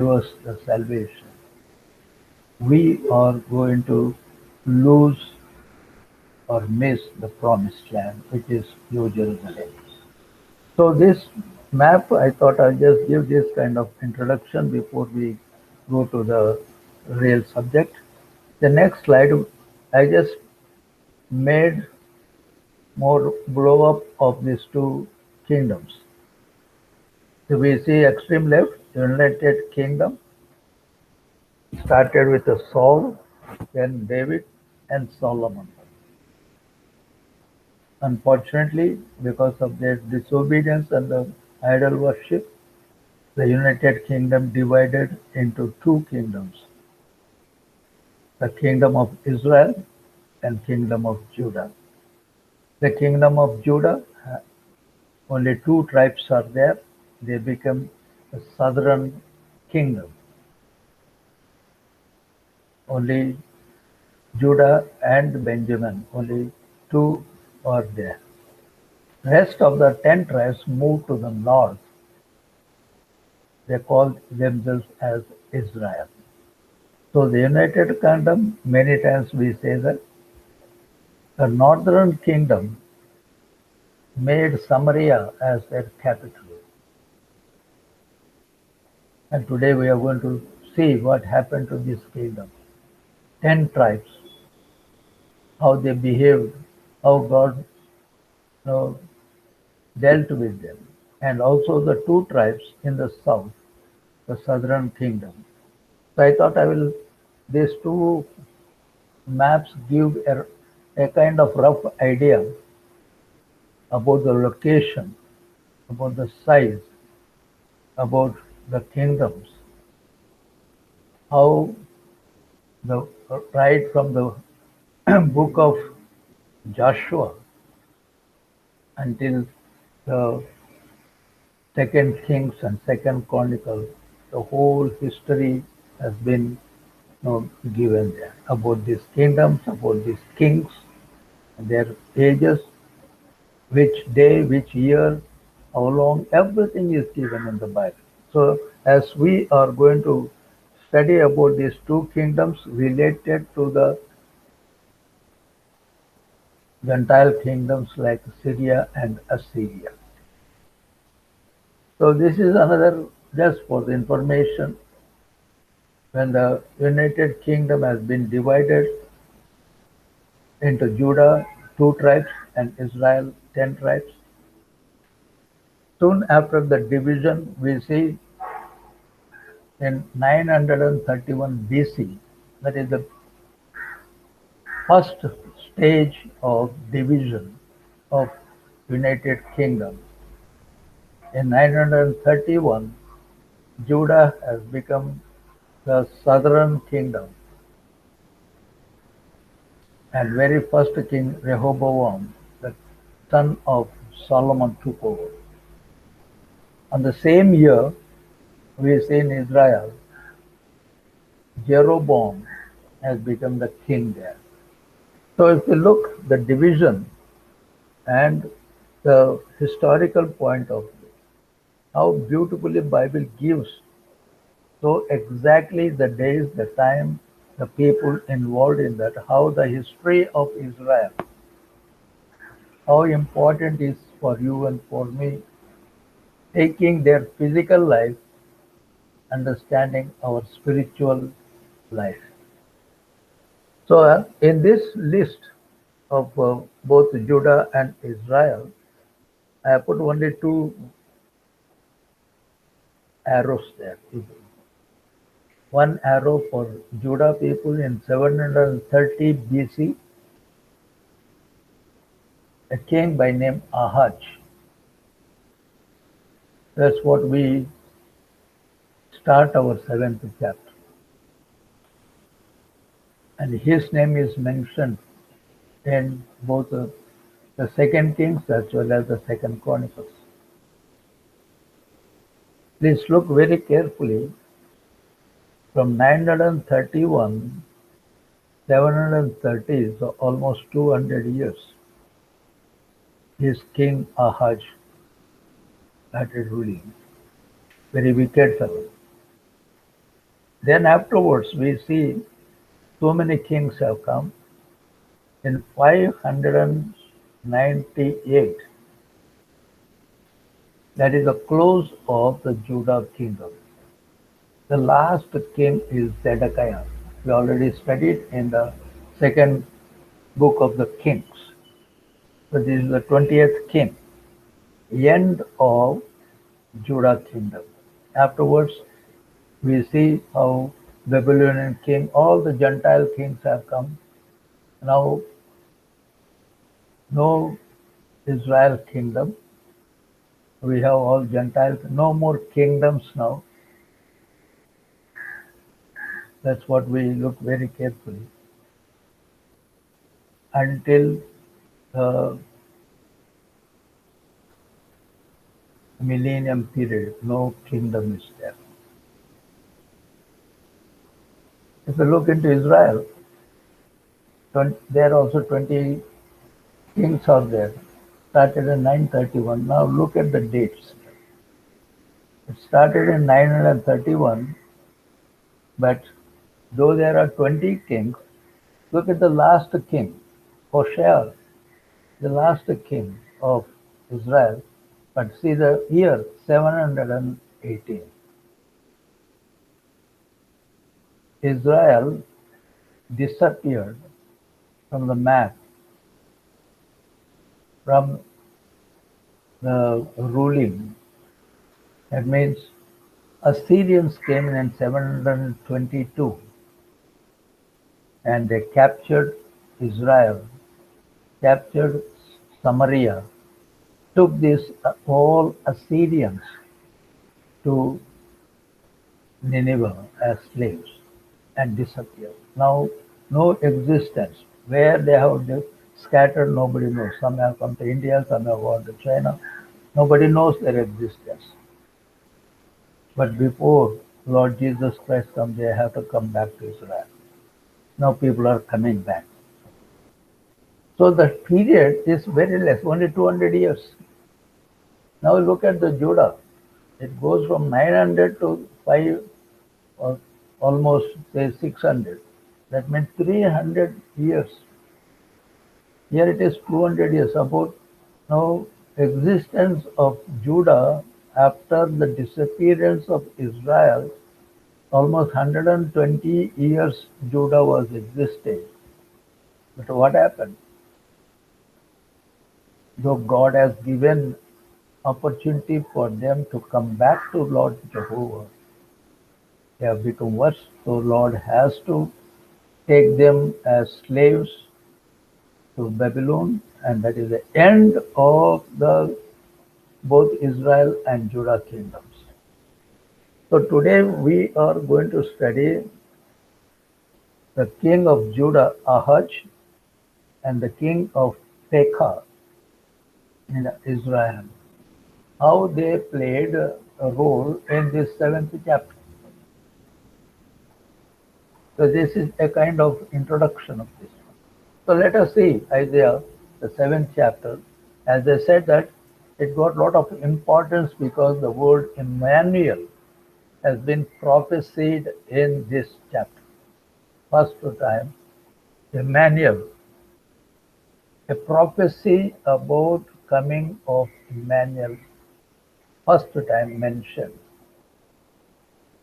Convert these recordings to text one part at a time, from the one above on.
give us the salvation, we are going to lose or miss the promised land, which is New Jerusalem. So this map, I thought I'll just give this kind of introduction before we go to the real subject. The next slide, I just made more blow up of these two kingdoms. So we see extreme left, United Kingdom, started with Saul, then David and Solomon. Unfortunately, because of their disobedience and the idol worship, the United Kingdom divided into two kingdoms, the Kingdom of Israel and Kingdom of Judah. The Kingdom of Judah, only two tribes are there. They become the southern kingdom. Only Judah and Benjamin, only two are there. Rest of the 10 tribes moved to the north. They called themselves as Israel. So the United Kingdom, many times we say that the northern kingdom made Samaria as their capital. And today we are going to see what happened to this kingdom. 10 tribes, how they behaved, how God dealt with them. And also the two tribes in the south, the southern kingdom. So I thought these two maps give a kind of rough idea about the location, about the size, about the kingdoms, how the right from the book of Joshua until the second Kings and second Chronicles, the whole history has been given there about these kingdoms, about these kings, their ages, which day, which year, how long, everything is given in the Bible. So, as we are going to study about these two kingdoms related to the Gentile kingdoms like Syria and Assyria. So, this is another just for the information. When the United Kingdom has been divided into Judah, two tribes, and Israel, 10 tribes, soon after the division, we see in 931 BC, that is the first stage of division of United Kingdom. In 931, Judah has become the southern kingdom, and very first king Rehoboam, the son of Solomon, took over. On the same year, we see in Israel, Jeroboam has become the king there. So if you look the division and the historical point of view, how beautifully Bible gives so exactly the days, the time, the people involved in that, how the history of Israel, how important is for you and for me, taking their physical life, understanding our spiritual life. So in this list of both Judah and Israel, I put only two arrows there. One arrow for Judah people in 730 BC, a king by name Ahaz. That's what we start our seventh chapter. And his name is mentioned in both the second Kings as well as the second Chronicles. Please look very carefully from 931, 730, so almost 200 years, his king Ahaz started ruling. Very wicked fellow. Then afterwards, we see so many kings have come. In 598, that is the close of the Judah kingdom. The last king is Zedekiah. We already studied in the second book of the Kings. So this is the 20th king, end of Judah kingdom. Afterwards, we see how Babylonian king, all the Gentile kings have come. Now, no Israel kingdom. We have all Gentiles, no more kingdoms now. That's what we look very carefully until the millennium period. No kingdom is there. If you look into Israel, there are also 20 kings are there. Started in 931. Now look at the dates. It started in 931, but though there are 20 kings, look at the last king, Hoshea, the last king of Israel. But see the year 718. Israel disappeared from the map, from the ruling. That means Assyrians came in 722 and they captured Israel, captured Samaria, took these all Assyrians to Nineveh as slaves and disappeared. Now, no existence. Where they have scattered, nobody knows. Some have come to India, some have gone to China. Nobody knows their existence. But before Lord Jesus Christ comes, they have to come back to Israel. Now people are coming back. So the period is very less, only 200 years. Now look at the Judah. It goes from 900 to 5 or almost say 600. That means 300 years. Here it is 200 years. Suppose now existence of Judah after the disappearance of Israel, almost 120 years Judah was existing. But what happened? Though God has given opportunity for them to come back to Lord Jehovah, they have become worse. So Lord has to take them as slaves to Babylon, and that is the end of the both Israel and Judah kingdoms. So today we are going to study the king of Judah, Ahaz, and the king of Pekah in Israel. How they played a role in this seventh chapter. So this is a kind of introduction of this. So let us see Isaiah, the seventh chapter. As I said that it got a lot of importance because the word Emmanuel has been prophesied in this chapter. First time, Emmanuel, a prophecy about coming of Emmanuel, first time mentioned.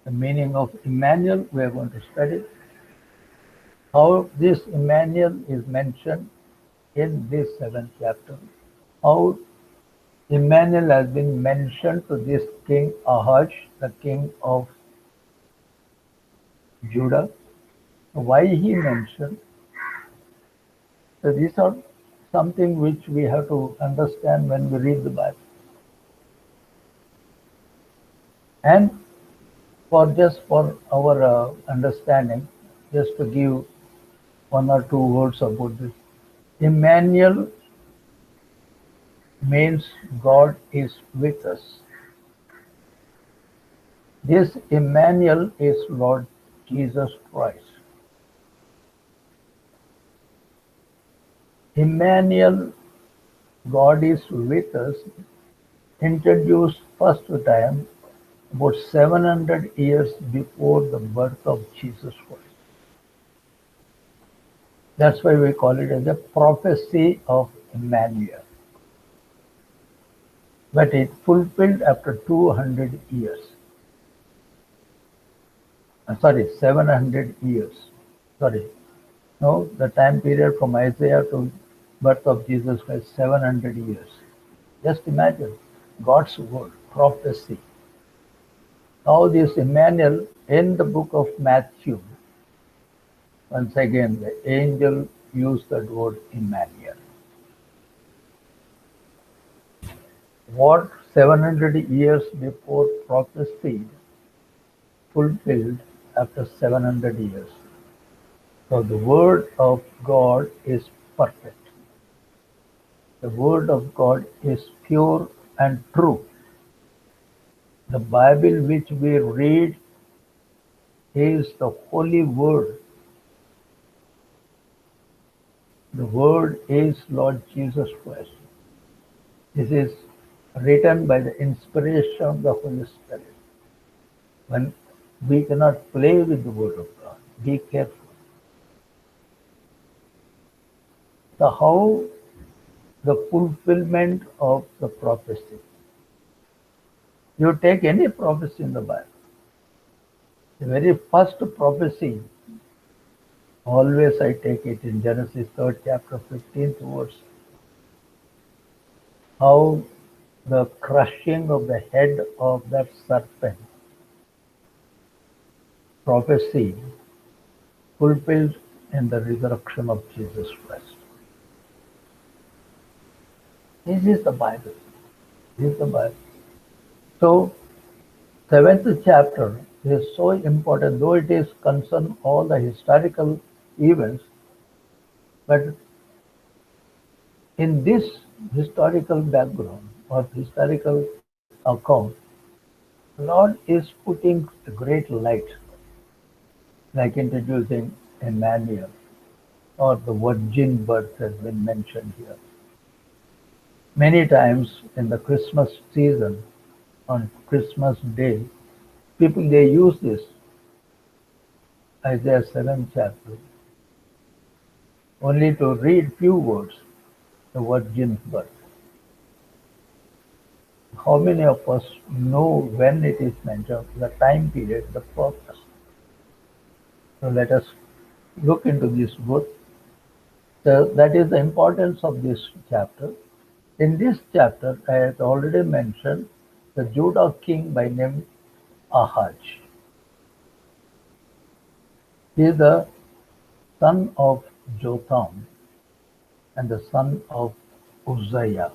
The meaning of Emmanuel we are going to study. How this Emmanuel is mentioned in this seventh chapter. How Emmanuel has been mentioned to this king Ahaz, the king of Judah. Why he mentioned? So these are something which we have to understand when we read the Bible. And for our understanding, just to give one or two words about this. Emmanuel means God is with us. This Emmanuel is Lord Jesus Christ. Emmanuel, God is with us, introduced first time about 700 years before the birth of Jesus Christ. That's why we call it as a prophecy of Emmanuel. But it fulfilled after 200 years. Sorry, 700 years. Sorry. No, the time period from Isaiah to birth of Jesus Christ, 700 years. Just imagine God's word, prophecy. How this Emmanuel in the book of Matthew, once again, the angel used that word Emmanuel. What 700 years before prophesied fulfilled after 700 years. So the word of God is perfect. The word of God is pure and true. The Bible which we read is the holy word. The word is Lord Jesus Christ. This is written by the inspiration of the Holy Spirit. When we cannot play with the word of God, be careful. So how the fulfillment of the prophecy. You take any prophecy in the Bible. The very first prophecy, always I take it in Genesis 3rd chapter 15th verse. How the crushing of the head of that serpent prophecy fulfilled in the resurrection of Jesus Christ. This is the Bible. This is the Bible. So, seventh chapter is so important, though it is concern all the historical events, but in this historical background or historical account, Lord is putting a great light, like introducing Emmanuel or the virgin birth has been mentioned here. Many times in the Christmas season, on Christmas Day, people they use this Isaiah 7th chapter only to read few words, the virgin's birth. How many of us know when it is mentioned, the time period, the purpose? So let us look into this book. So that is the importance of this chapter. In this chapter, I had already mentioned the Judah king by name Ahaz. He is the son of Jotham and the son of Uzziah.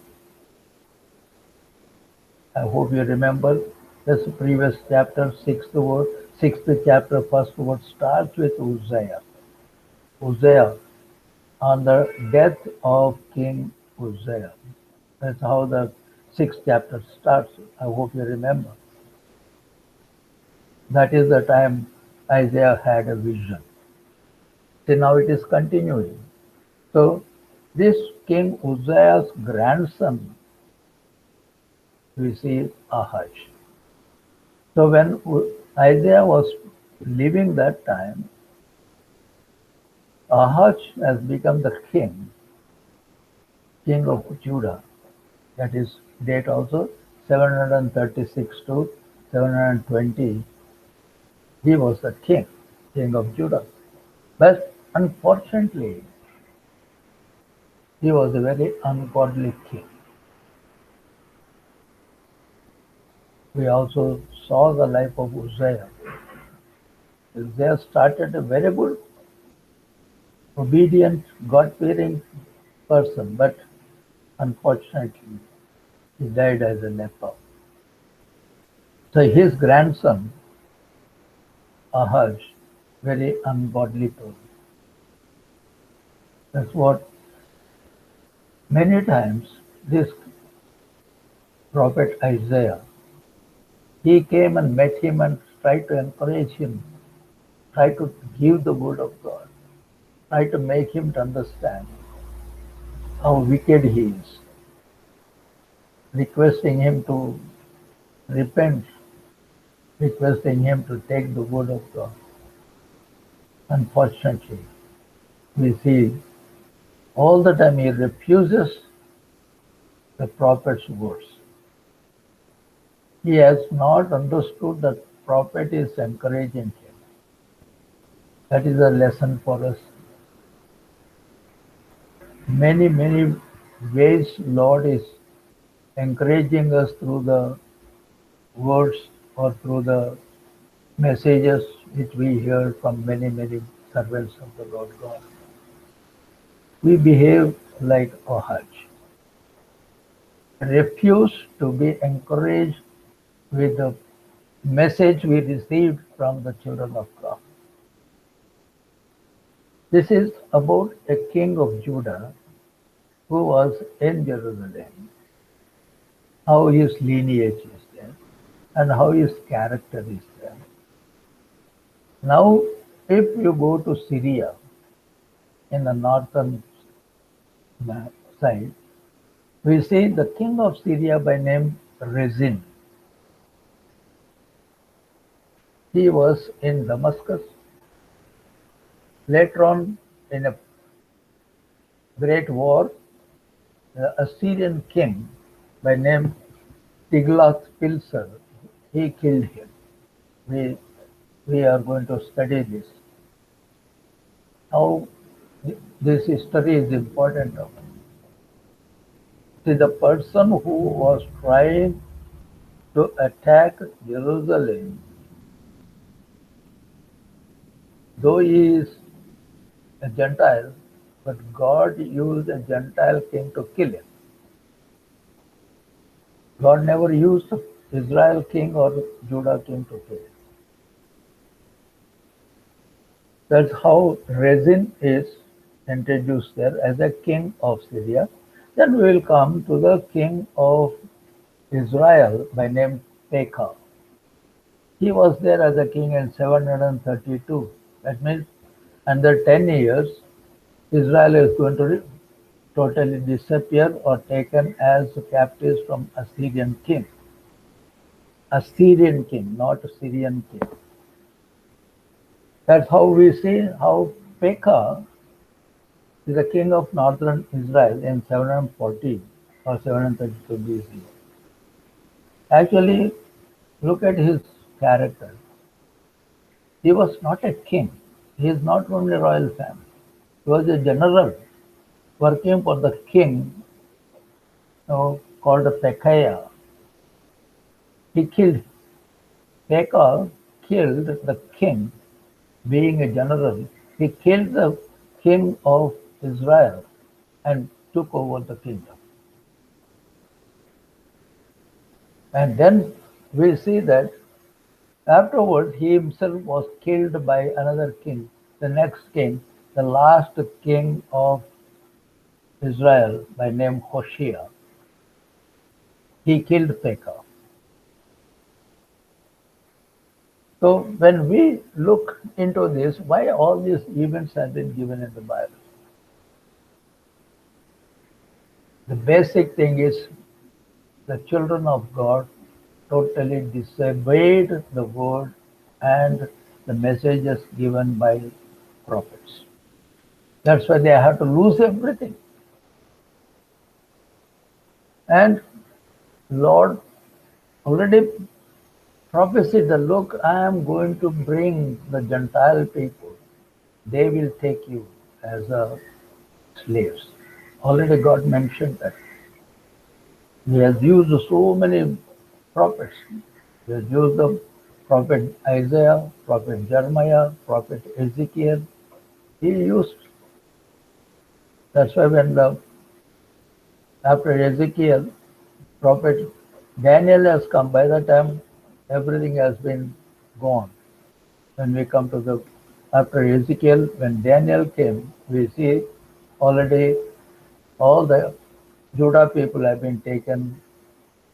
I hope you remember this previous chapter, sixth chapter, first word starts with Uzziah. Uzziah, on the death of King Uzziah. That's how the sixth chapter starts. I hope you remember. That is the time Isaiah had a vision. See, now it is continuing. So, this King Uzziah's grandson, we see Ahaz. So, when Isaiah was living that time, Ahaz has become the king of Judah. That is date also 736 to 720. He was the king of Judah. But unfortunately, he was a very ungodly king. We also saw the life of Uzziah. Uzziah started a very good, obedient, God-fearing person, but unfortunately, he died as a leper. So his grandson, Ahaz, very ungodly person. That's what many times this prophet Isaiah, he came and met him and tried to encourage him, tried to give the word of God, tried to make him to understand how wicked he is, requesting him to repent requesting him to take the word of God. Unfortunately, we see all the time he refuses the prophet's words. He has not understood that prophet is encouraging him. That is a lesson for us. Many, many ways Lord is encouraging us through the words or through the messages which we hear from many, many servants of the Lord God. We behave like Ahaj, refuse to be encouraged with the message we received from the children of God. This is about a king of Judah who was in Jerusalem, how his lineage is there, and how his character is there. Now, if you go to Syria in the northern side, we see the king of Syria by name Rezin. He was in Damascus. Later on, in a great war, the Assyrian king by name Tiglath-Pileser, he killed him. We, we are going to study this. How this history is important. See, the person who was trying to attack Jerusalem, though he is a Gentile, but God used a Gentile king to kill him. God never used Israel king or Judah king to kill him. That's how Rezin is introduced there as a king of Syria. Then we will come to the king of Israel by name Pekah. He was there as a king in 732. That means under 10 years, Israel is going to totally disappear or taken as captives from Assyrian king. Assyrian king, not Syrian king. That's how we see how Pekah is the king of northern Israel in 740 or 732 BC. Actually, look at his character. He was not a king. He is not from a royal family. He was a general working for the king, called Pekahiah. He killed Pekah killed the king, being a general. He killed the king of Israel and took over the kingdom. And then we see that afterwards he himself was killed by another king, the next king, the last king of Israel by name Hoshea. He killed Pekah. So when we look into this, why all these events have been given in the Bible? The basic thing is the children of God totally disobeyed the word and the messages given by prophets. That's why they had to lose everything. And Lord already prophesied that, look, I am going to bring the Gentile people. They will take you as slaves. Already God mentioned that. He has used so many prophets. He has used the prophet Isaiah, prophet Jeremiah, prophet Ezekiel. He used. That's why when after Ezekiel, prophet Daniel has come, by the time everything has been gone. When we come to the after Ezekiel, when Daniel came, we see already all the Judah people have been taken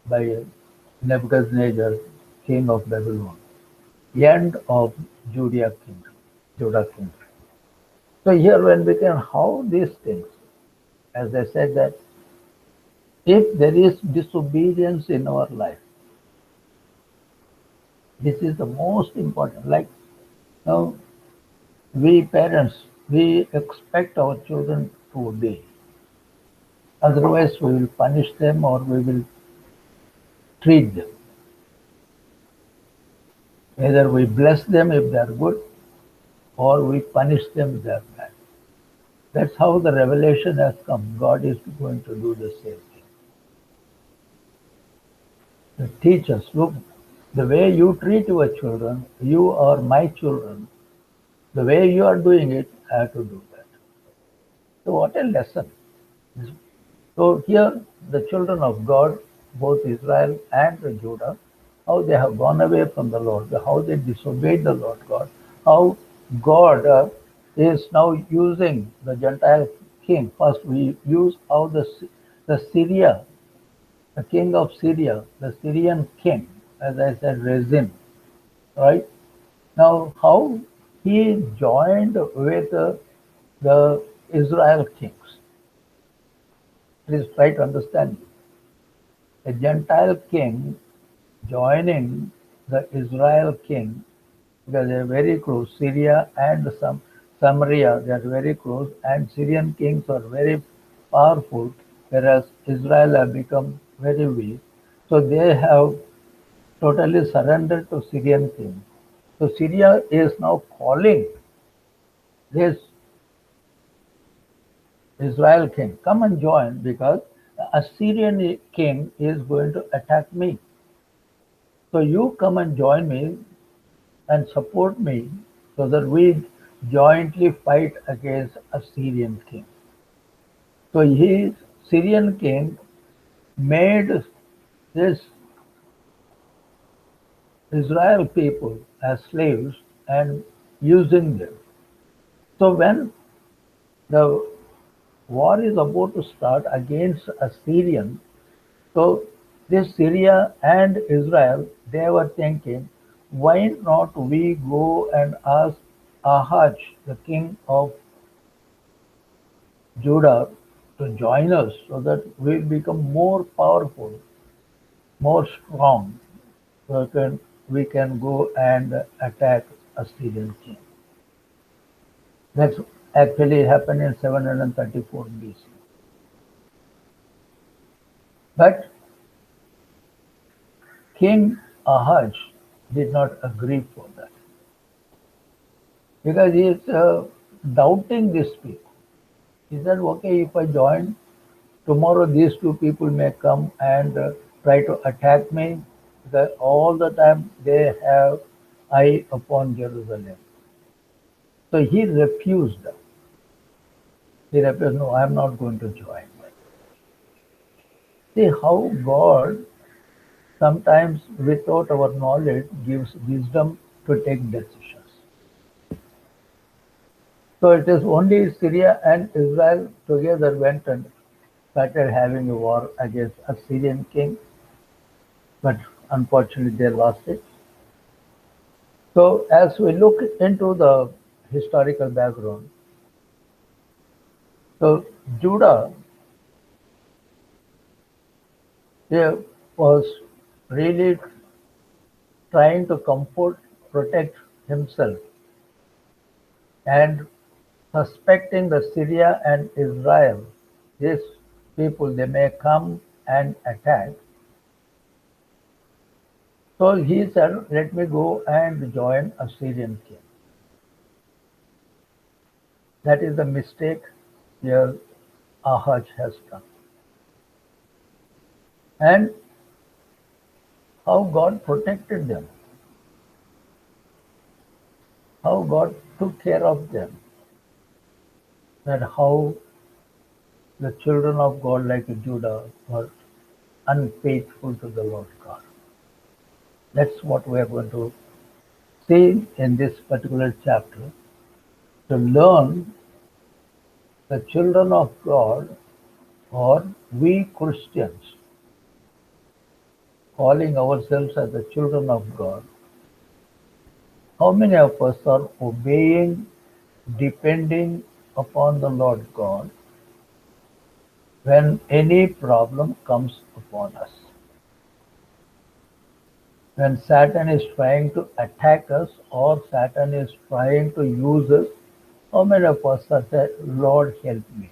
by Nebuchadnezzar, king of Babylon. The end of Judah kingdom, Judah kingdom. So here when we can how these things, as I said that if there is disobedience in our life, This is the most important. Like now, we parents, we expect our children to obey. Otherwise, we will punish them or we will treat them. Either we bless them if they are good or we punish them if they are bad. That's how the revelation has come. God is going to do the same thing. To teach us, look, the way you treat your children, you are my children. The way you are doing it, I have to do that. So what a lesson. So here the children of God, both Israel and Judah, how they have gone away from the Lord, how they disobeyed the Lord God, how God is now using the Gentile king. First we use how the Syria, the king of Syria, the Syrian king, as I said, Rezin, right? Now how he joined with the Israel kings. Please try to understand. A Gentile king joining the Israel king because they are very close. Syria and Samaria, they are very close, and Syrian kings are very powerful, whereas Israel have become very weak. So they have totally surrendered to Syrian king. So Syria is now calling this Israel king, come and join because the Assyrian king is going to attack me. So you come and join me and support me so that we jointly fight against a Syrian king. So his Syrian king made this Israel people as slaves and using them. So when the war is about to start against Assyrian, so this Syria and Israel, they were thinking, why not we go and ask Ahaz, the king of Judah, to join us so that we become more powerful, more strong, so we can go and attack Assyrian king. That's actually happened in 734 BC. But King Ahaz did not agree for that because he is doubting these people. He said, okay, if I join, tomorrow these two people may come and try to attack me because all the time they have eye upon Jerusalem. So he refused. He refused, no, I am not going to join. See how God sometimes without our knowledge gives wisdom to take decisions. So it is only Syria and Israel together went and started having a war against a Syrian king, but unfortunately they lost it. So as we look into the historical background, so Judah here was really trying to comfort, protect himself, and suspecting the Syria and Israel, these people they may come and attack. So he said, let me go and join a Syrian king. That is the mistake here Ahaz has done. And how God protected them, how God took care of them, and how the children of God like Judah were unfaithful to the Lord God. That's what we are going to see in this particular chapter to learn the children of God or we Christians calling ourselves as the children of God. How many of us are obeying, depending upon the Lord God when any problem comes upon us? When Satan is trying to attack us or Satan is trying to use us, how many of us have said, Lord, help me?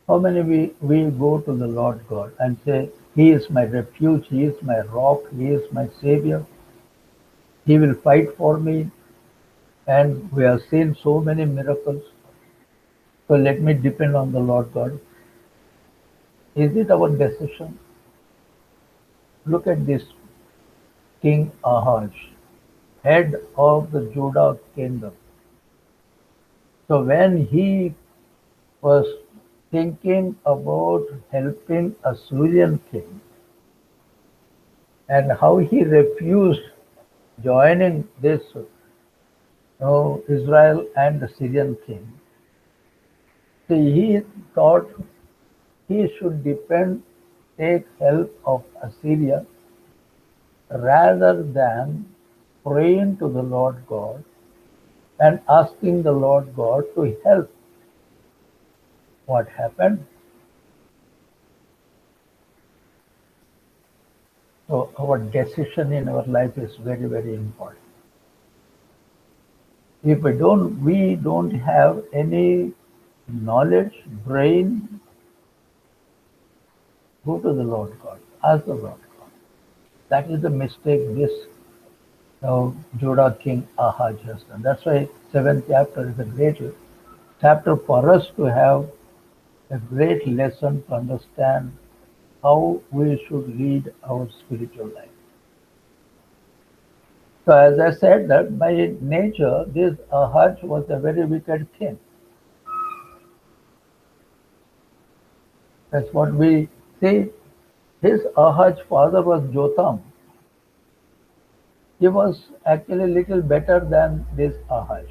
How many we go to the Lord God and say, He is my refuge, He is my rock, He is my Savior, He will fight for me, and we have seen so many miracles. So let me depend on the Lord God. Is it our decision? Look at this King Ahaz, head of the Judah kingdom. So when he was thinking about helping a Syrian king and how he refused joining this Israel and the Syrian king, see, he thought he should take help of Assyria rather than praying to the Lord God and asking the Lord God to help. What happened? So our decision in our life is very, very important. If we don't have any knowledge, brain, go to the Lord God, ask the Lord God. That is the mistake this Judah king Ahaz has done. That's why seventh chapter is a great chapter for us to have a great lesson to understand how we should lead our spiritual life. So as I said that by nature this Ahaz was a very wicked king. That's what we see. His Ahaz father was Jotham. He was actually a little better than this Ahaz.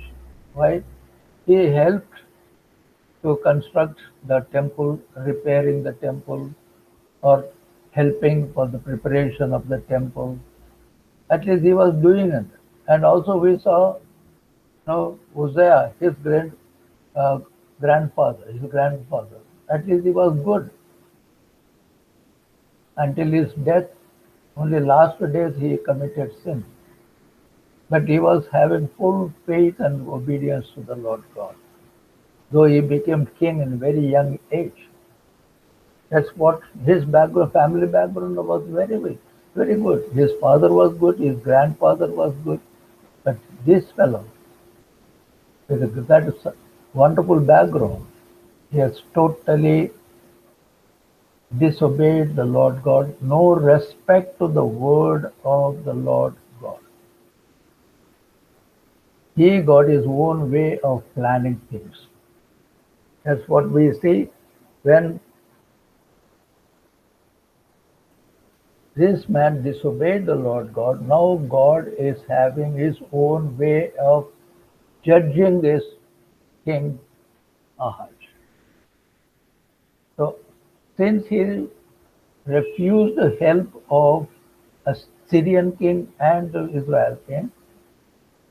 Why? He helped to construct the temple, repairing the temple, or helping for the preparation of the temple. At least he was doing it. And also we saw, Uzziah, his uh, grandfather. At least he was good until his death. Only last days he committed sin. But he was having full faith and obedience to the Lord God, though he became king in a very young age. That's what his background, family background was very good. His father was good, his grandfather was good, but this fellow, with that wonderful background, he has totally disobeyed the Lord God, no respect to the word of the Lord God. He got his own way of planning things. That's what we see when this man disobeyed the Lord God. Now God is having his own way of judging this king Ahaz. So since he refused the help of a Syrian king and the Israel king,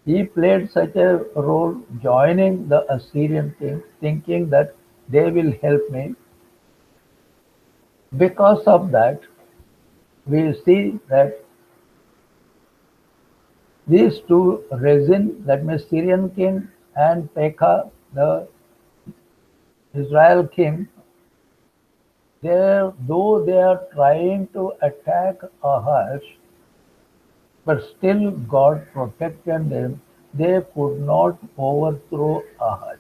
he played such a role joining the Assyrian king, thinking that they will help me. Because of that, we see that these two, Rezin, that means Syrian king, and Pekah, the Israel king, though they are trying to attack Ahaz, but still God protected them. They could not overthrow Ahaz,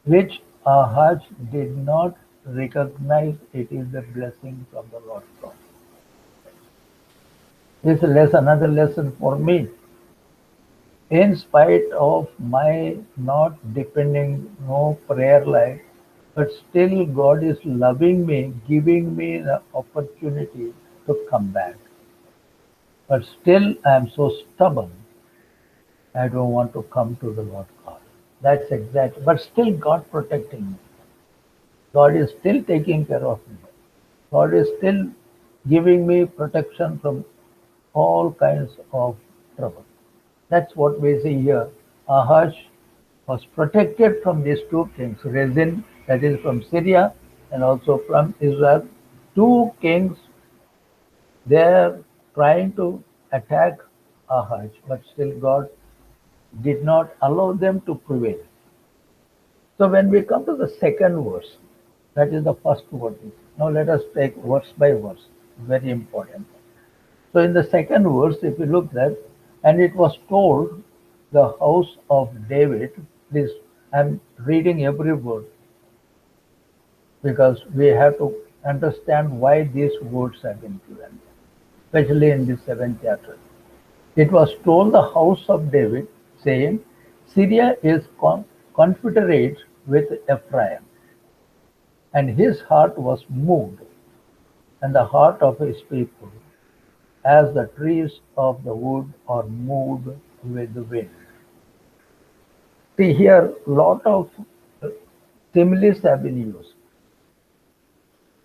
which Ahaz did not recognize it is a blessing from the Lord God. This is another lesson for me. In spite of my not depending, no prayer life, but still God is loving me, giving me the opportunity to come back. But still I am so stubborn. I don't want to come to the Lord God. That's exactly. But still God protecting me. God is still taking care of me. God is still giving me protection from all kinds of trouble. That's what we see here. Ahaz was protected from these two things, Rezin, that is from Syria, and also from Israel. two kings, they're trying to attack Ahaz, but still God did not allow them to prevail. So when we come to the second verse, that is the first word. Now let us take verse by verse. Very important. So in the second verse, if you look at, and it was told the house of David, please, I'm reading every word because we have to understand why these words have been given, especially in this seventh chapter. It was told the house of David, saying, Syria is confederate with Ephraim, and his heart was moved, and the heart of his people, as the trees of the wood are moved with the wind. See here, lot of similes have been used.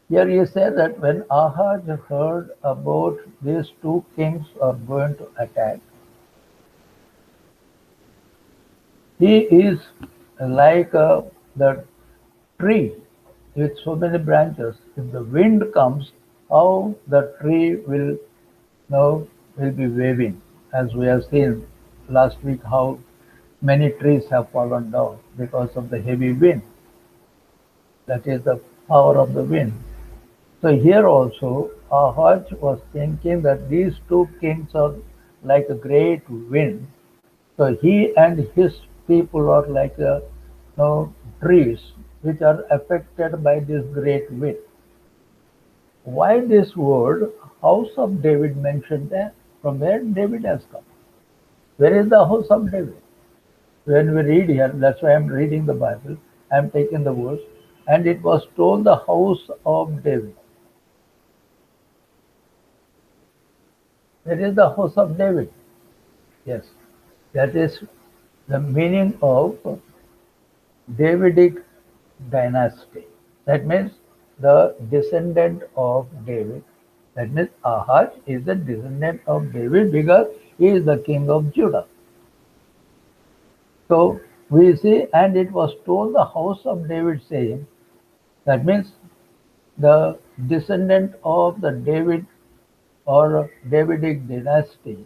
Here you say that when Ahaz heard about these two kings are going to attack, he is like the tree with so many branches. If the wind comes, how the tree will now will be waving, as we have seen last week how many trees have fallen down because of the heavy wind. That is the power of the wind. So here also Ahaz was thinking that these two kings are like a great wind. So he and his people are like trees which are affected by this great wind. Why this word house of David mentioned there? From where David has come? Where is the house of David? When we read here, that's why I'm reading the Bible, I'm taking the verse, and it was told the house of David. Where is the house of David? Yes, that is the meaning of Davidic dynasty. That means the descendant of David. That means Ahaz is the descendant of David because he is the king of Judah. So we see, and it was told the house of David saying, that means the descendant of the David or Davidic dynasty.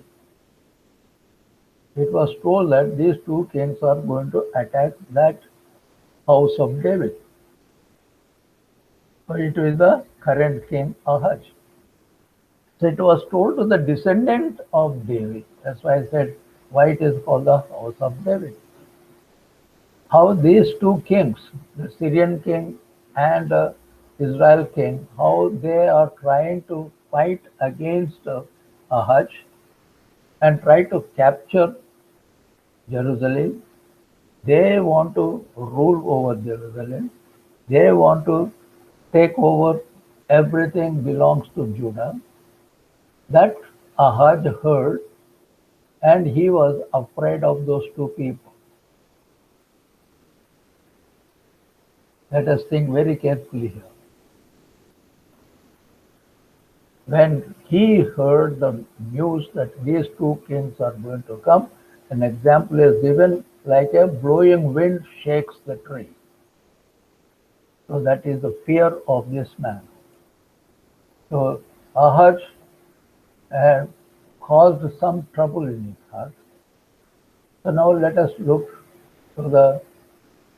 It was told that these two kings are going to attack that house of David. So it is the current king Ahaz. So it was told to the descendant of David. That's why I said why it is called the house of David. How these two kings, the Syrian king and the Israel king, how they are trying to fight against Ahaz and try to capture Jerusalem. They want to rule over Jerusalem. They want to take over everything belongs to Judah. That Ahaz heard, and he was afraid of those two people. Let us think very carefully here. When he heard the news that these two kings are going to come, an example is given like a blowing wind shakes the tree. So that is the fear of this man. So Ahaz had caused some trouble in his heart. So now let us look to the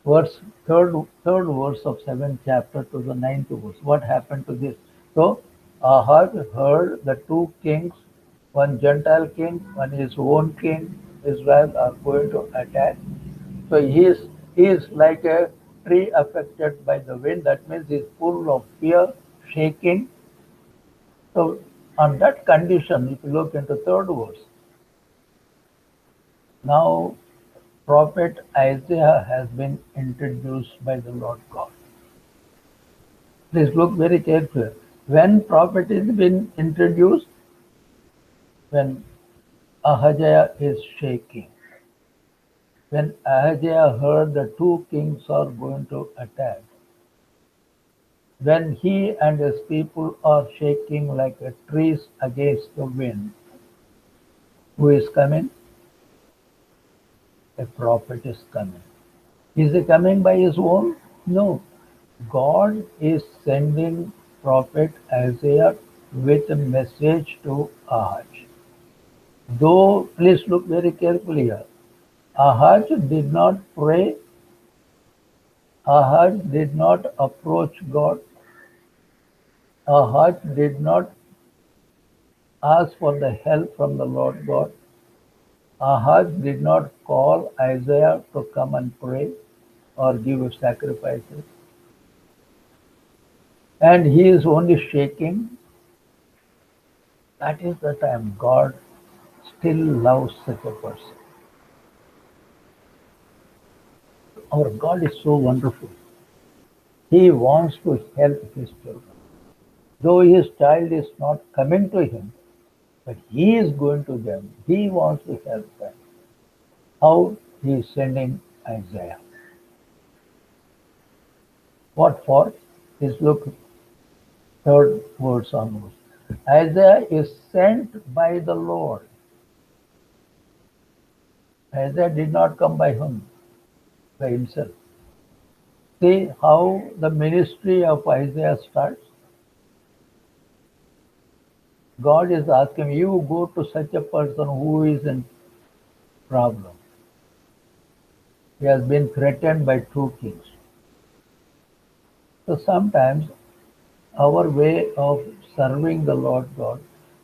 verse third verse of seventh chapter to the ninth verse. What happened to this? So Ahaz heard the two kings, one Gentile king, one his own king, Israel are going to attack. So he is like a tree affected by the wind. That means he's full of fear, shaking. So on that condition, if you look into third verse, now prophet Isaiah has been introduced by the Lord God. Please look very carefully. When prophet is been introduced, when Ahaziah is shaking, when Ahaziah heard the two kings are going to attack, when he and his people are shaking like a trees against the wind, who is coming? A prophet is coming. Is he coming by his own? No. God is sending prophet Isaiah with a message to Ahaz. Though, please look very carefully here. Ahaz did not pray, Ahaz did not approach God, Ahaz did not ask for the help from the Lord God. Ahaz did not call Isaiah to come and pray or give sacrifices. And he is only shaking. That is the time God still loves such a person. Our God is so wonderful. He wants to help his children. Though his child is not coming to him, but he is going to them. He wants to help them. How? He is sending Isaiah. What for? Is look third verse onwards. Isaiah is sent by the Lord. Isaiah did not come by him, by himself. See how the ministry of Isaiah starts. God is asking you go to such a person who is in problem. He has been threatened by two kings. So sometimes our way of serving the Lord God,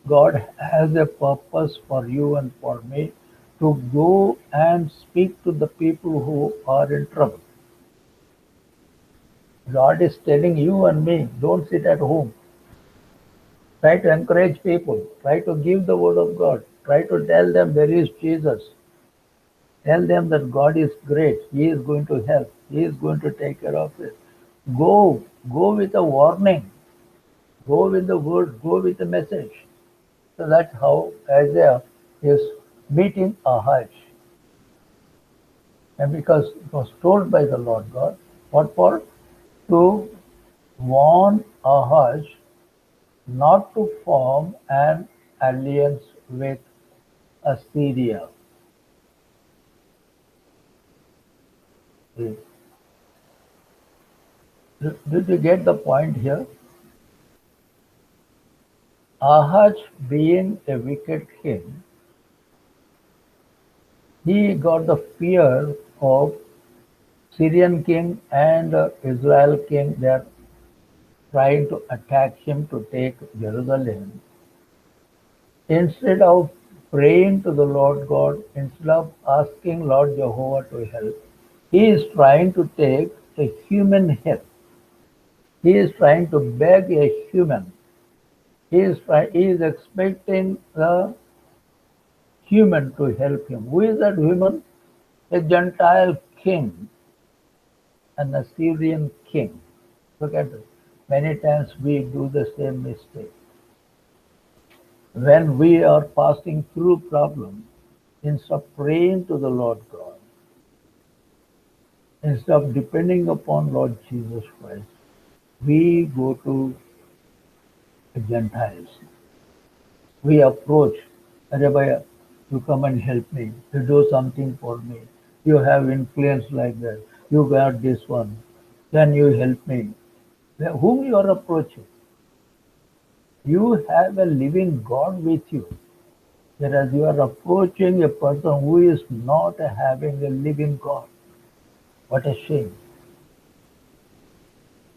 God has a purpose for you and for me to go and speak to the people who are in trouble. God is telling you and me, don't sit at home. Try to encourage people. Try to give the word of God. Try to tell them there is Jesus. Tell them that God is great. He is going to help. He is going to take care of it. Go. Go with a warning. Go with the word. Go with the message. So that's how Isaiah is meeting Ahaz. And because it was told by the Lord God, what for? To warn Ahaz not to form an alliance with Assyria. Did you get the point here? Ahaz, being a wicked king, he got the fear of Syrian king and Israel king. They are trying to attack him to take Jerusalem. Instead of praying to the Lord God, instead of asking Lord Jehovah to help, he is trying to take a human help. He is trying to beg a human. He is expecting the human to help him. Who is that human? A Gentile king, an Assyrian king. Look at it. Many times we do the same mistake. When we are passing through problems, instead of praying to the Lord God, instead of depending upon Lord Jesus Christ, we go to the Gentiles. We approach, Rabbi, you come and help me. You do something for me. You have influence like that. You got this one. Can you help me? Whom you are approaching? You have a living God with you. Whereas you are approaching a person who is not having a living God. What a shame.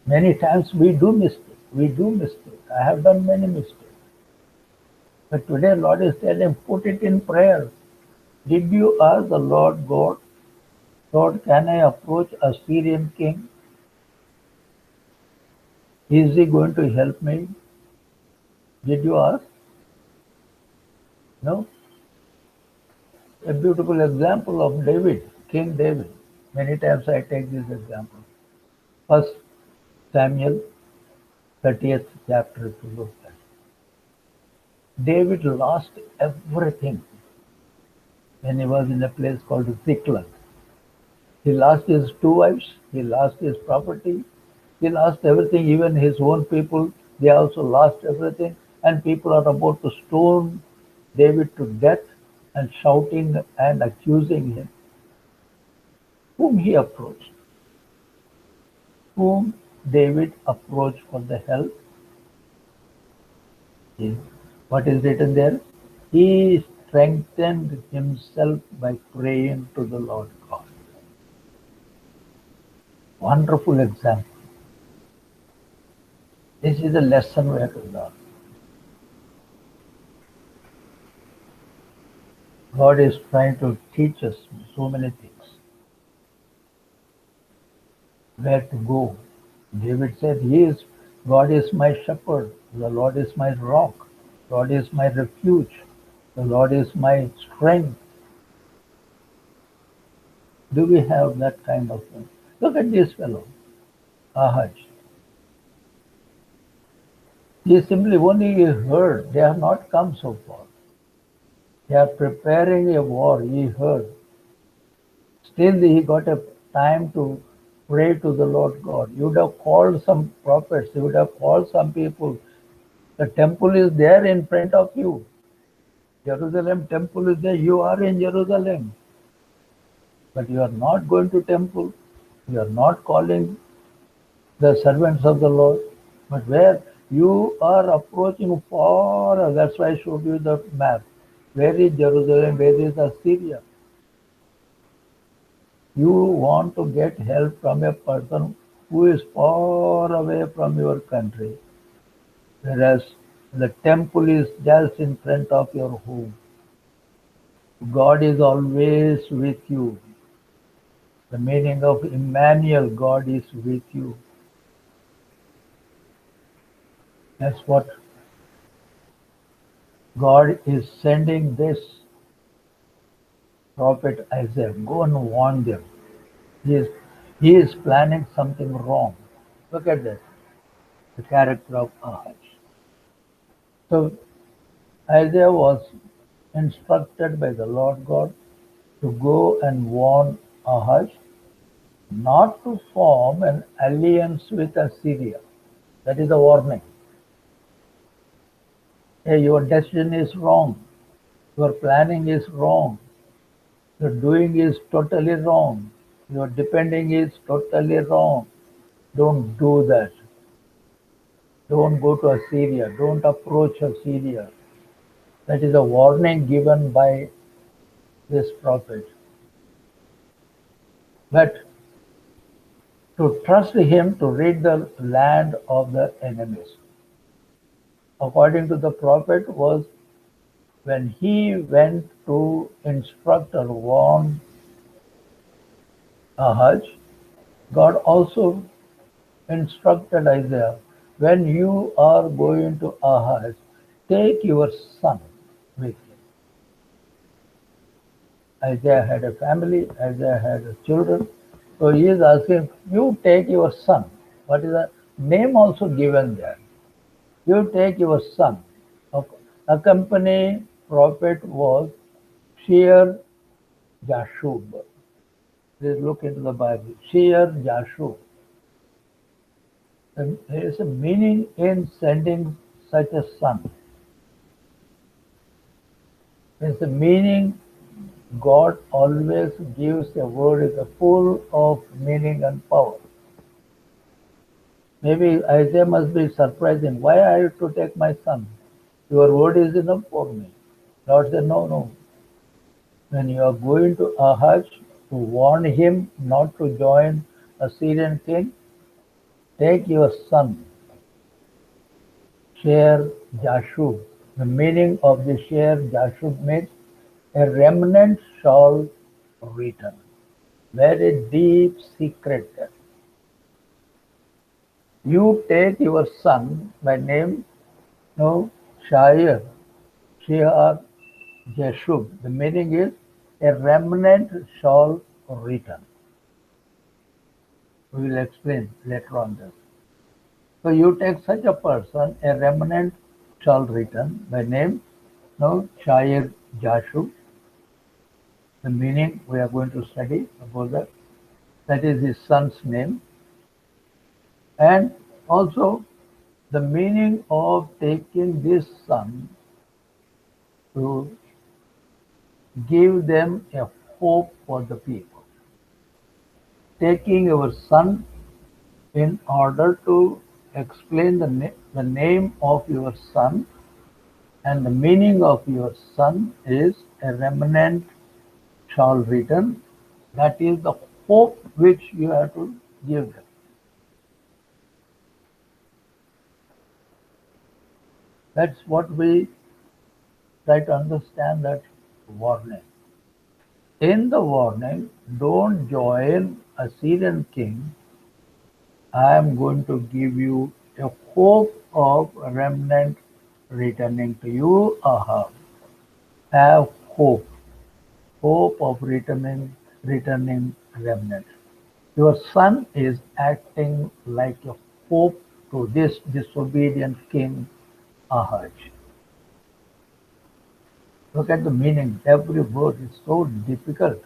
Many times we do mistake. We do mistake. I have done many mistakes. But today Lord is telling, put it in prayer. Did you ask the Lord God, Lord, can I approach a Syrian king? Is he going to help me? Did you ask? No. A beautiful example of David, King David. Many times I take this example. First Samuel 30th chapter to look at. David lost everything when he was in a place called Ziklag. He lost his two wives, he lost his property, he lost everything, even his own people, they also lost everything, and people are about to stone David to death and shouting and accusing him. Whom he approached? Whom David approached for the help? Is what is written there? He strengthened himself by praying to the Lord God. Wonderful example. This is a lesson we have to learn. God is trying to teach us so many things. Where to go. David said, God is my shepherd, the Lord is my rock, God is my refuge, the Lord is my strength. Do we have that kind of thing? Look at this fellow, Ahaj. He simply only heard, they have not come so far. They are preparing a war, he heard. Still he got a time to pray to the Lord God. You would have called some prophets, you would have called some people. The temple is there in front of you. Jerusalem temple is there. You are in Jerusalem. But you are not going to temple. You are not calling the servants of the Lord. But where you are approaching far, that's why I showed you the map. Where is Jerusalem? Where is Assyria? You want to get help from a person who is far away from your country. Whereas the temple is just in front of your home. God is always with you. The meaning of Emmanuel, God is with you. That's what God is sending this prophet Isaiah. Go and warn them. He is, he is planning something wrong. Look at that, the character of Ahaz. So Isaiah was instructed by the Lord God to go and warn Ahaz not to form an alliance with Assyria. That is a warning. Hey, your decision is wrong. Your planning is wrong. Your doing is totally wrong. Your depending is totally wrong. Don't do that. Don't go to Assyria. Don't approach Assyria. That is a warning given by this prophet. But to trust him to rid the land of the enemies. According to the prophet, was when he went to instruct or warn Ahaz, God also instructed Isaiah, when you are going to Ahaz, take your son with you. Isaiah had a family, Isaiah had children. So he is asking, you take your son. What is the name also given there? You take your son. Accompanying prophet was Shear Jashub. Please look into the Bible. Shear Jashub. And there is a meaning in sending such a son. There is a meaning. God always gives a word is full of meaning and power. Maybe Isaiah must be surprising. Why I have to take my son? Your word is enough for me. Lord said, no, no. When you are going to Ahaz to warn him not to join a Syrian king, take your son, Shear Jashub. The meaning of the Shear Jashub means a remnant shall return. Very deep secret there. You take your son by name, no, Shair, Shear Jashub. The meaning is a remnant shall return. We will explain later on this. So you take such a person, a remnant shall return by name, no, Shair Jashub. The meaning we are going to study about that. That is his son's name. And also the meaning of taking this son to give them a hope for the people. Taking our son in order to explain the name of your son And the meaning of your son is a remnant shall return. That is the hope which you have to give them. That's what we try to understand that warning. In the warning, don't join a Syrian king. I am going to give you a hope of a remnant returning to you, Ahab. Have hope, hope of returning remnant. Your son is acting like a hope to this disobedient king Ahaz. Look at the meaning. Every word is so difficult,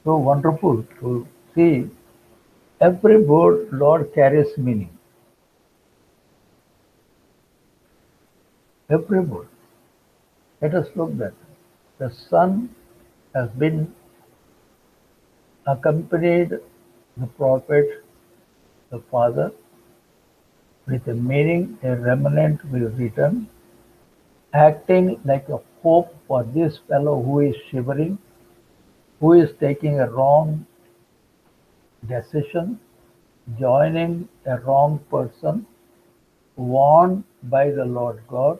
so wonderful to see. Every word, Lord, carries meaning. Every word. Let us look that. The son has been accompanied the prophet, the father, with a meaning a remnant will return, acting like a hope for this fellow who is shivering, who is taking a wrong decision, joining a wrong person, warned by the Lord God.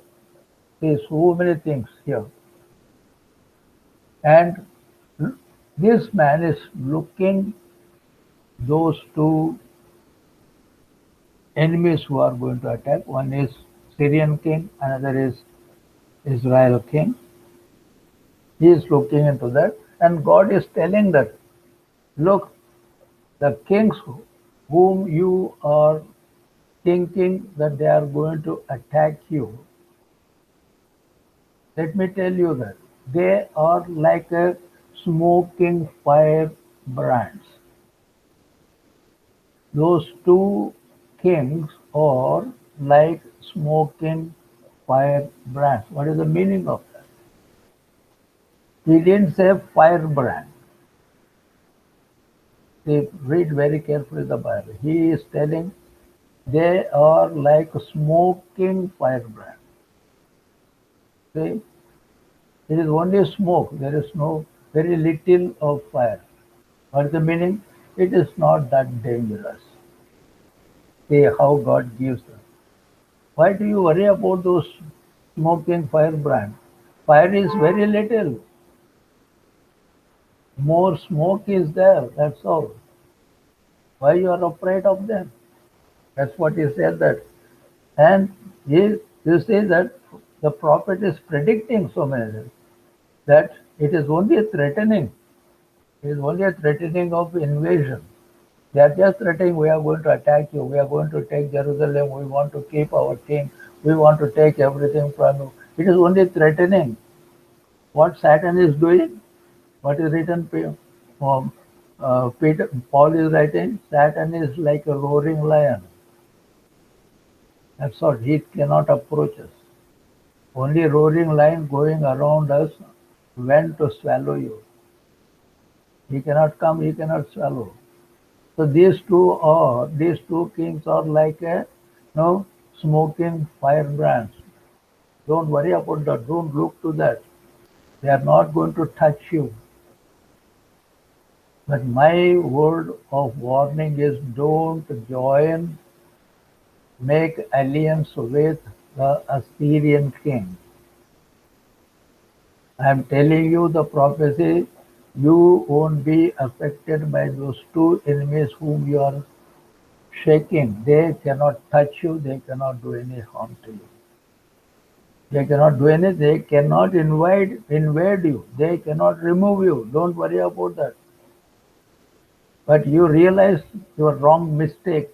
See so many things here. And this man is looking those two enemies who are going to attack. One is Syrian king, another is Israel king. He is looking into that, and God is telling that, look, the kings whom you are thinking that they are going to attack you, let me tell you that they are like a smoking fire brands. Those two kings are like smoking firebrands. What is the meaning of that? He didn't say firebrand. See, read very carefully the Bible. He is telling they are like smoking firebrand. See, it is only smoke. There is no very little of fire. What is the meaning? It is not that dangerous. See how God gives them. Why do you worry about those smoking firebrand? Fire is very little. More smoke is there. That's all. Why you are afraid of them? That's what he said that. And you see that the prophet is predicting so many things that it is only a threatening. It is only a threatening of invasion. They are just threatening, we are going to attack you, we are going to take Jerusalem, we want to keep our king, we want to take everything from you. It is only threatening. What Satan is doing, what is written, Paul is writing, Satan is like a roaring lion. That's all. He cannot approach us. Only roaring lion going around us when to swallow you. He cannot come, he cannot swallow. So these two kings are like a smoking firebrands. Don't worry about that. Don't look to that. They are not going to touch you. But my word of warning is don't join, make alliance with the Assyrian king. I am telling you the prophecy, you won't be affected by those two enemies whom you are shaking. They cannot touch you, they cannot do any harm to you. They cannot do anything, they cannot invade you, they cannot remove you. Don't worry about that. But you realize your wrong mistake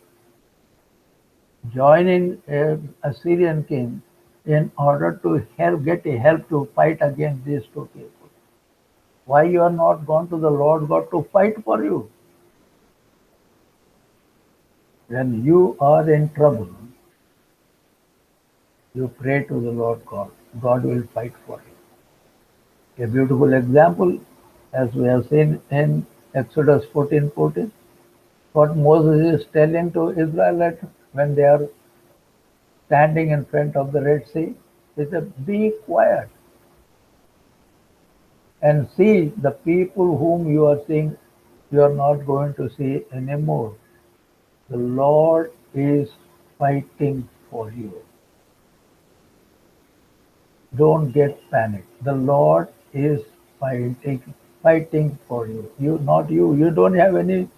joining a Assyrian king in order to get help to fight against these two people. Why you are not gone to the Lord God to fight for you? When you are in trouble, you pray to the Lord God. God will fight for you. A beautiful example, as we have seen in Exodus 14:14, what Moses is telling to Israelites when they are standing in front of the Red Sea. He said, be quiet and see the people whom you are seeing, you are not going to see anymore. The Lord is fighting for you. Don't get panicked. The Lord is fighting for you. You, not you. You don't have any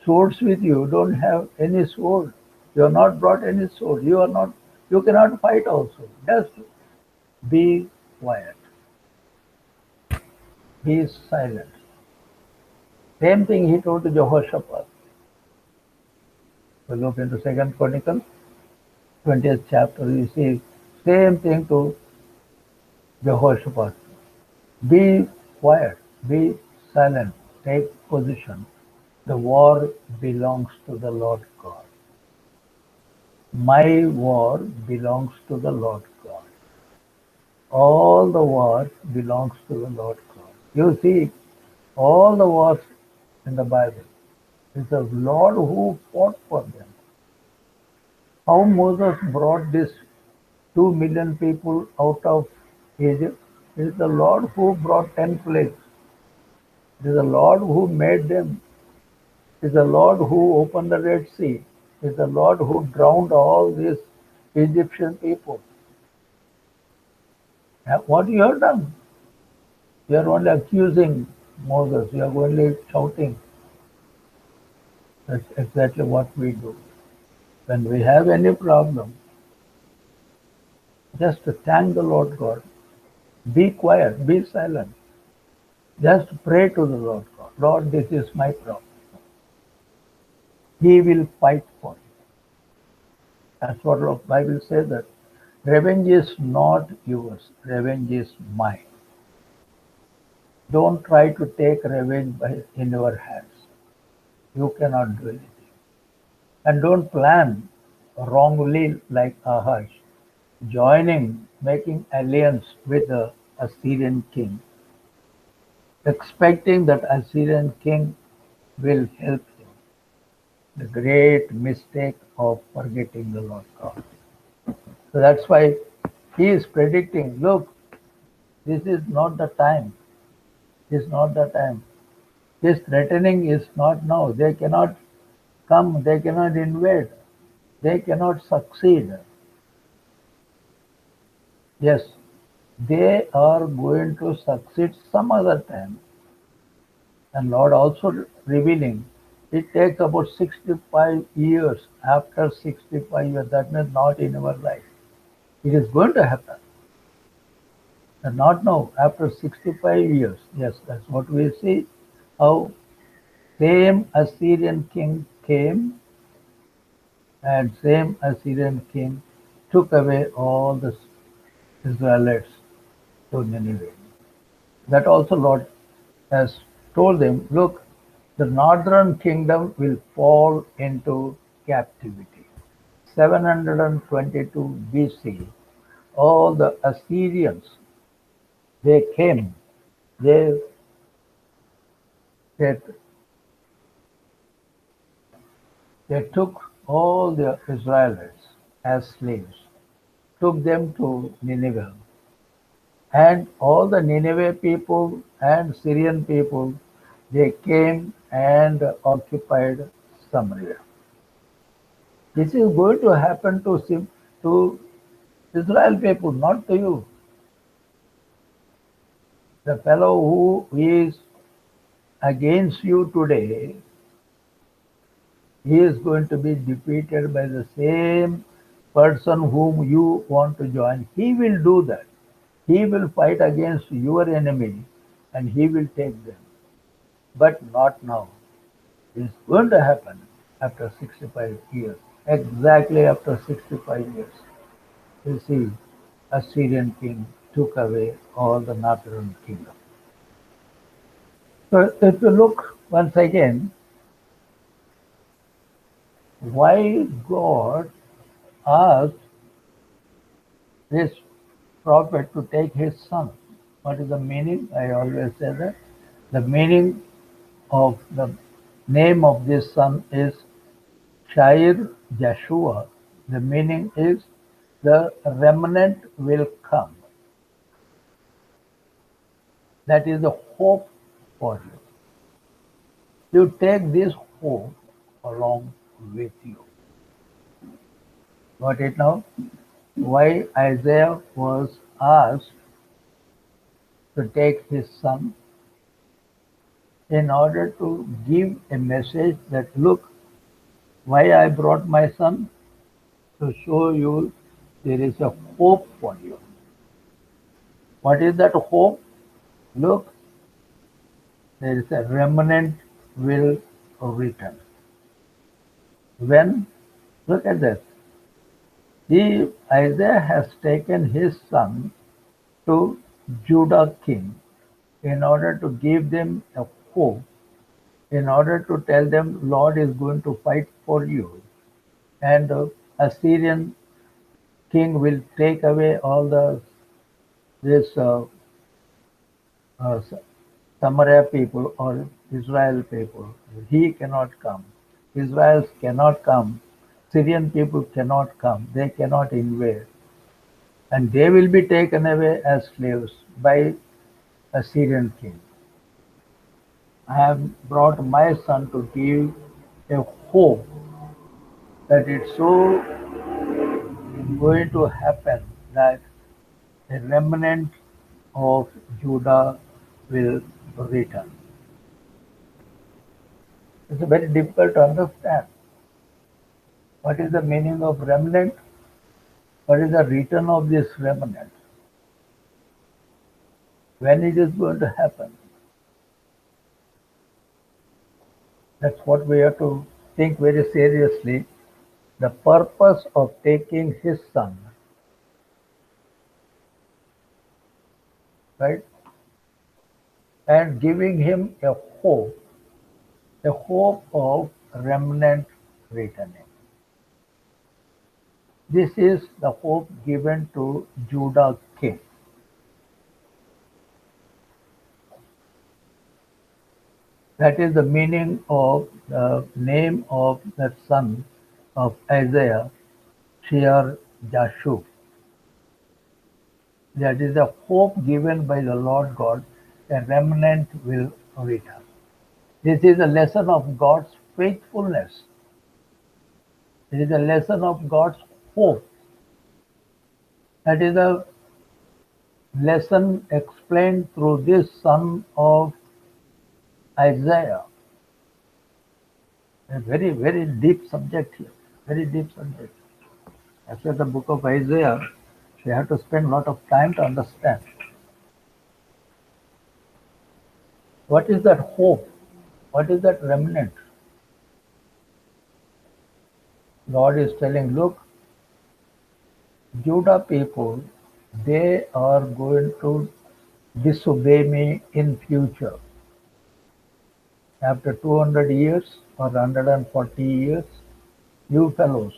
swords with you. You don't have any sword. You have not brought any sword. You are not. You cannot fight also. Just be quiet. Be silent. Same thing he told to Jehoshaphat. We look into Second Chronicles, 20th chapter. You see same thing to Jehoshaphat. Be quiet. Be silent. Take position. The war belongs to the Lord God. My war belongs to the Lord God. All the war belongs to the Lord God. You see, all the wars in the Bible, it's the Lord who fought for them. How Moses brought this 2 million people out of Egypt? It is the Lord who brought 10 plagues. It is the Lord who made them. It is the Lord who opened the Red Sea. It is the Lord who drowned all these Egyptian people. What you have done? You are only accusing Moses. You are only shouting. That's exactly what we do. When we have any problem, just thank the Lord God. Be quiet, be silent. Just pray to the Lord God. Lord, this is my problem. He will fight for you. That's what the Bible says, that revenge is not yours, revenge is mine. Don't try to take revenge in your hands. You cannot do anything. And don't plan wrongly like Ahash, joining, making alliance with the Assyrian king, expecting that Assyrian king will help him. The great mistake of forgetting the Lord God. So that's why he is predicting, look, this is not the time. This is not the time. This threatening is not now. They cannot come, they cannot invade, they cannot succeed. Yes, they are going to succeed some other time. And Lord also revealing, it takes about 65 years. After 65 years, that means not in our life. It is going to happen. And not now, after 65 years. Yes, that's what we see. How same Assyrian king came, and same Assyrian king took away all the Israelites to Nineveh. That also Lord has told them, look, the northern kingdom will fall into captivity. 722 BC, all the Assyrians, they came, they, they, they took all the Israelites as slaves, took them to Nineveh. And all the Nineveh people and Syrian people, they came and occupied Samaria. This is going to happen to Israel people, not to you. The fellow who is against you today, he is going to be defeated by the same person whom you want to join. He will do that. He will fight against your enemy and he will take them. But not now. It's going to happen after 65 years. Exactly after 65 years. You see, Assyrian king took away all the northern kingdom. So if you look once again, why God asked this prophet to take his son. What is the meaning? I always say that. The meaning of the name of this son is Shair Joshua. The meaning is the remnant will come. That is the hope for you. You take this hope along with you. Got it now? Why Isaiah was asked to take his son in order to give a message that look, why I brought my son to show you there is a hope for you. What is that hope? Look, there is a remnant will return. When? Look at this. Isaiah has taken his son to Judah king in order to give them a hope, in order to tell them Lord is going to fight for you, and the Assyrian king will take away all the this uh, Samaria people or Israel people. He cannot come. Israel cannot come. Syrian people cannot come. They cannot invade. And they will be taken away as slaves by a Syrian king. I have brought my son to give a hope that it's so going to happen that a remnant of Judah will return. It's very difficult to understand. What is the meaning of remnant? What is the return of this remnant? When it is going to happen? That's what we have to think very seriously. The purpose of taking his son, right, and giving him a hope of remnant returning. This is the hope given to Judah king. That is the meaning of the name of the son of Isaiah, Shear Jashub. That is the hope given by the Lord God, a remnant will return. This is a lesson of God's faithfulness. It is a lesson of God's hope. That is a lesson explained through this son of Isaiah. A very, very deep subject here. Very deep subject. After the book of Isaiah, we have to spend a lot of time to understand. What is that hope? What is that remnant? God is telling, look, Judah people, they are going to disobey me in future. After 200 years or 140 years, you fellows,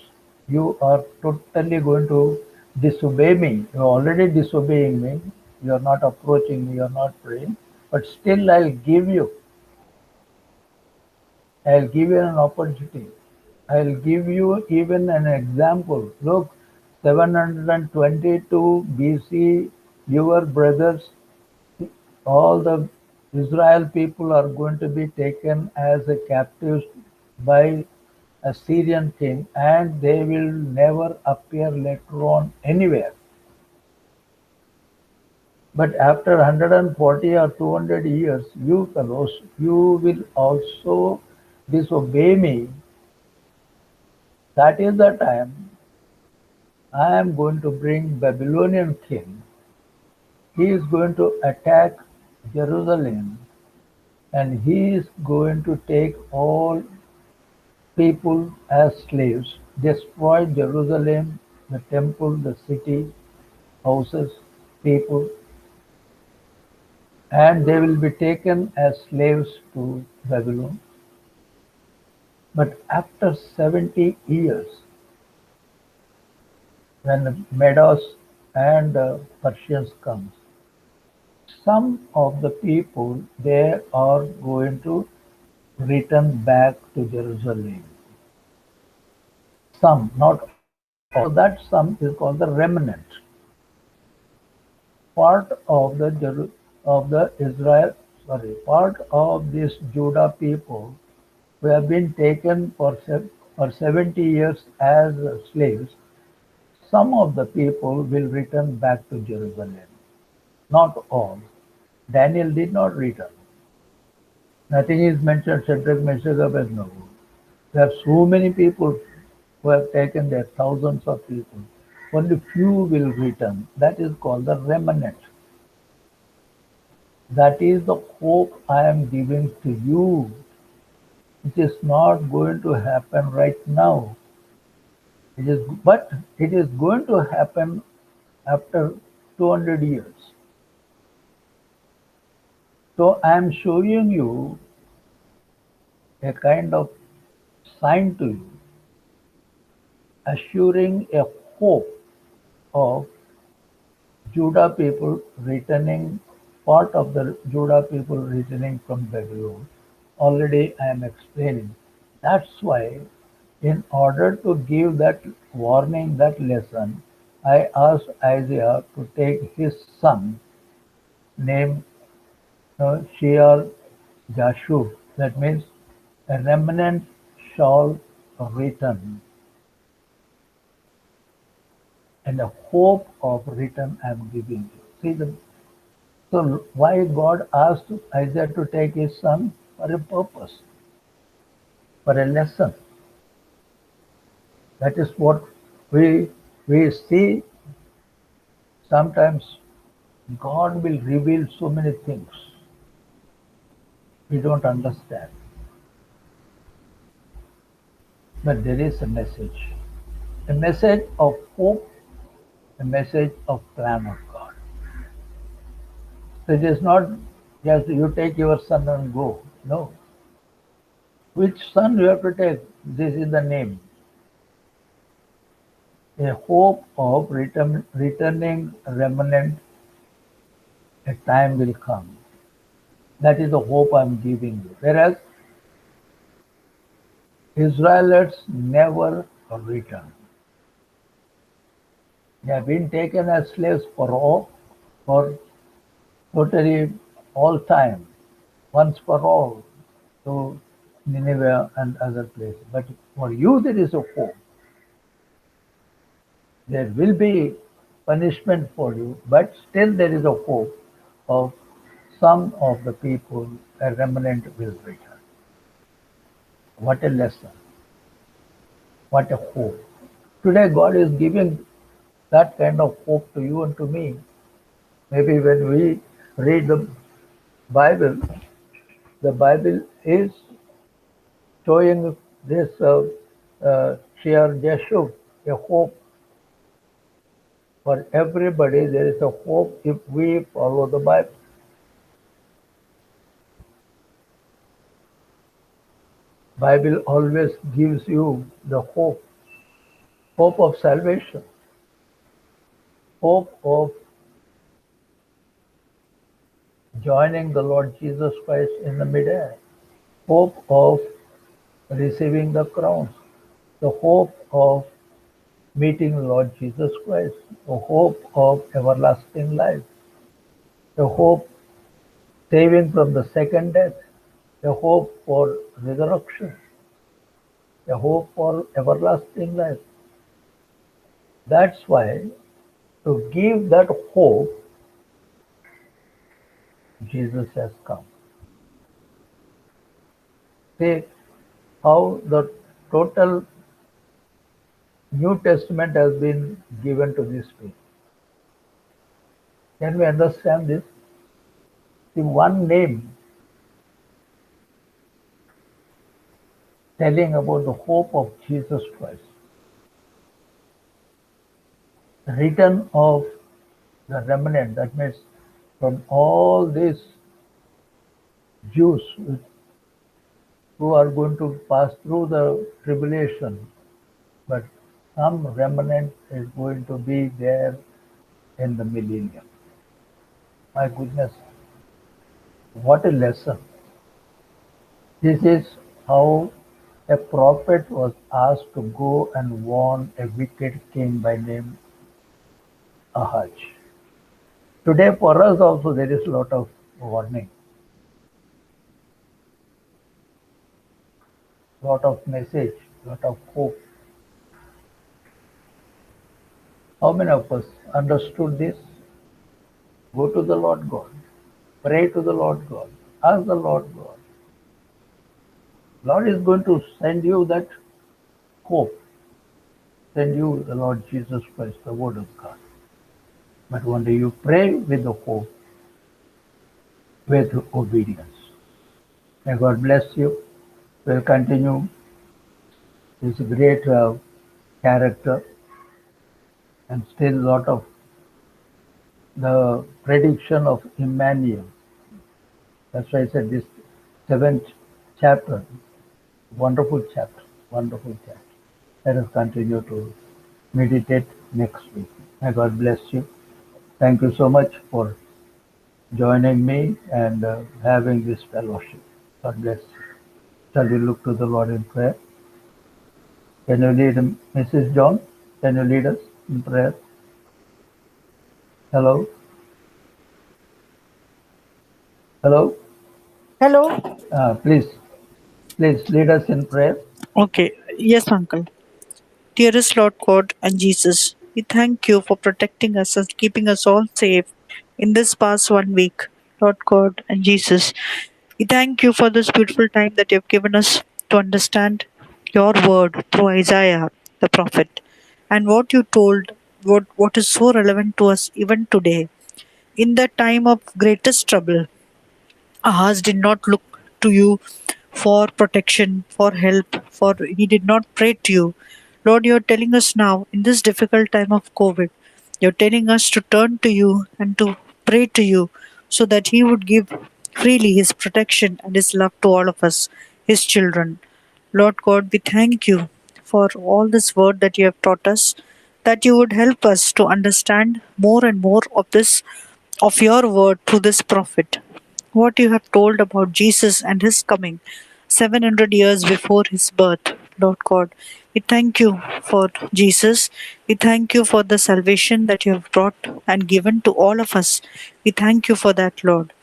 you are totally going to disobey me. You are already disobeying me. You are not approaching me. You are not praying. But still, I'll give you an opportunity. I'll give you even an example. Look, 722 BC, your brothers, all the Israel people are going to be taken as a captives by a Syrian king, and they will never appear later on anywhere. But after 140 or 200 years, you fellows, you will also disobey me. That is the time I am going to bring Babylonian king. He is going to attack Jerusalem, and he is going to take all people as slaves, destroy Jerusalem, the temple, the city, houses, people, and they will be taken as slaves to Babylon. But after 70 years, when the Medos and the Persians comes, some of the people there are going to return back to Jerusalem. Some, not all. That sum is called the remnant, part of part of this Judah people who have been taken for 70 years as slaves. Some of the people will return back to Jerusalem. Not all. Daniel did not return. Nothing is mentioned, Shadrach, Meshach, Abednego. There are so many people who have taken there, thousands of people. Only few will return. That is called the remnant. That is the hope I am giving to you. It is not going to happen right now. But it is going to happen after 200 years. So I am showing you a kind of sign to you, assuring a hope of Judah people returning, part of the Judah people returning from Babylon. Already I am explaining. That's why, in order to give that warning, that lesson, I asked Isaiah to take his son, named Shear Jashub. That means a remnant shall return, and a hope of return I am giving you. So why God asked Isaiah to take his son? For a purpose, for a lesson. That is what we see. Sometimes God will reveal so many things we don't understand. But there is a message of hope, a message of plan of God. So it is not just you take your son and go. No. Which son you have to take? This is the name. A hope of returning remnant, a time will come. That is the hope I am giving you. Whereas Israelites never return. They have been taken as slaves for totally all time, once for all, to Nineveh and other places. But for you there is a hope. There will be punishment for you, but still there is a hope of some of the people, a remnant will return. What a lesson. What a hope. Today God is giving that kind of hope to you and to me. Maybe when we read Bible, the Bible is showing this Shear Jeshurun, a hope for everybody. There is a hope if we follow the Bible. Bible always gives you the hope of salvation, hope of joining the Lord Jesus Christ in the midair, hope of receiving the crowns, the hope of meeting the Lord Jesus Christ, the hope of everlasting life, the hope saving from the second death, the hope for resurrection, the hope for everlasting life. That's why, to give that hope, Jesus has come. See how the total New Testament has been given to this people. Can we understand this? The one name telling about the hope of Jesus Christ, the return of the remnant, that means from all these Jews who are going to pass through the tribulation, but some remnant is going to be there in the millennium. My goodness, what a lesson. This is how A prophet was asked to go and warn a wicked king by name Ahaz. Today, for us also, there is a lot of warning, lot of message, lot of hope. How many of us understood this? Go to the Lord God, pray to the Lord God, ask the Lord God. Lord is going to send you that hope, send you the Lord Jesus Christ, the Word of God. But only you pray with the hope, with obedience. May God bless you. We'll continue this great character and still a lot of the prediction of Emmanuel. That's why I said this seventh chapter, wonderful chapter, wonderful chapter. Let us continue to meditate next week. May God bless you. Thank you so much for joining me and having this fellowship. God bless you. Shall we look to the Lord in prayer? Can you lead Mrs. John? Can you lead us in prayer? Hello? Hello? Hello. Please lead us in prayer. Okay. Yes, Uncle. Dearest Lord God and Jesus, we thank you for protecting us and keeping us all safe in this past 1 week. Lord God and Jesus, we thank you for this beautiful time that you have given us to understand your word through Isaiah, the prophet, and what you told, what is so relevant to us even today. In the time of greatest trouble, Ahaz did not look to you for protection, for help, for he did not pray to you. Lord, you're telling us now in this difficult time of COVID, you're telling us to turn to you and to pray to you so that he would give freely his protection and his love to all of us, his children. Lord God, we thank you for all this word that you have taught us, that you would help us to understand more and more of this, of your word through this prophet. What you have told about Jesus and his coming 700 years before his birth, Lord God. We thank you for Jesus. We thank you for the salvation that you have brought and given to all of us. We thank you for that, Lord.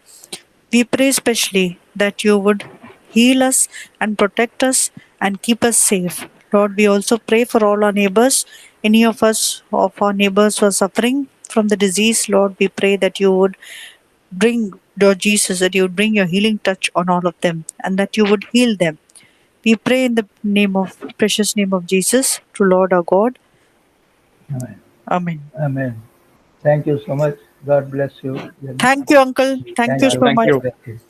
We pray specially that you would heal us and protect us and keep us safe. Lord, we also pray for all our neighbors. Any of us, of our neighbors who are suffering from the disease, Lord, we pray that you would bring, Lord Jesus, that you would bring your healing touch on all of them and that you would heal them. We pray in the name of precious name of Jesus, to Lord our God. Amen. Amen. Amen. Thank you so much. God bless you. Thank you, Uncle. Thank you Thank so you. much. Thank you.